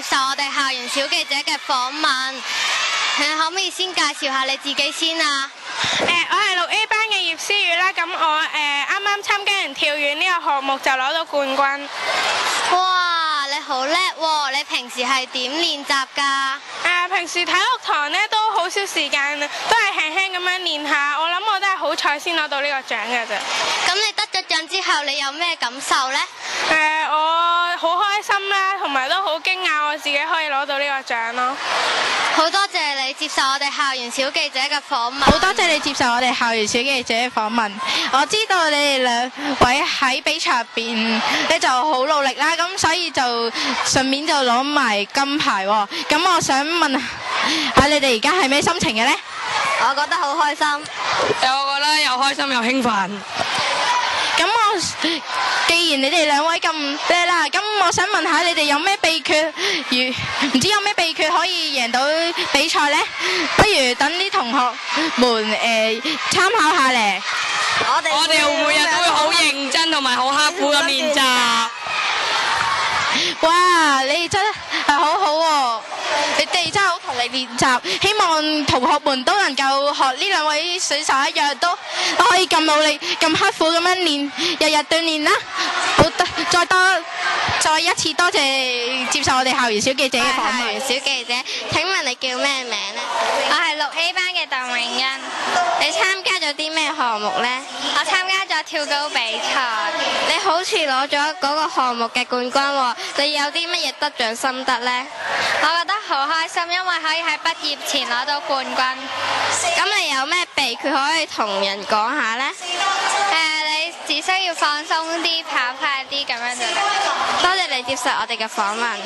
接受我哋校園小記者嘅訪問，可唔可以先介紹下你自己先啊？我係6A 班嘅葉思雨啦，咁我啱啱參加完跳遠呢個項目就攞到冠軍。哇，你好叻喎！你平時係點練習㗎？平時體育堂呢都好少時間，都係輕輕咁樣練下。我諗我都係好彩先攞到呢個獎㗎咋。咁你得咗獎之後，你有咩感受呢？我好開心啦，同埋都好驚訝我自己可以攞到呢個獎咯。好多謝你接受我哋校園小記者嘅訪問。好多謝你接受我哋校園小記者嘅訪問。我知道你哋兩位喺比賽入邊咧就好努力啦，咁所以就順便就攞埋金牌喎。咁我想問下你哋而家係咩心情嘅呢？我覺得好開心。我覺得又開心又興奮。既然你哋兩位咁叻啦，咁我想問下你哋有咩秘訣？唔知有咩秘訣可以贏到比賽呢？不如等啲同學們參考下咧。我哋每日都會好認真同埋好刻苦咁練習。哇！你哋真係好好喎，你哋真係好勤力練習，希望同學們都能夠學呢兩位選手一樣，都可以咁努力、咁刻苦咁樣練，日日鍛鍊啦。好，再一次多謝接受我哋校園小記者嘅訪問。校園小記者，請問你叫咩名呢？我係6A 班嘅鄧永欣。你參加咗啲咩項目呢？我參加咗跳高比賽。你好似攞咗嗰個項目嘅冠軍喎，你有啲乜嘢得獎心得呢？我覺得好開心，因為可以喺畢業前攞到冠軍。咁你有咩秘訣可以同人講下呢？你只需要放鬆啲，跑快啲咁樣就得。多謝你接受我哋嘅訪問。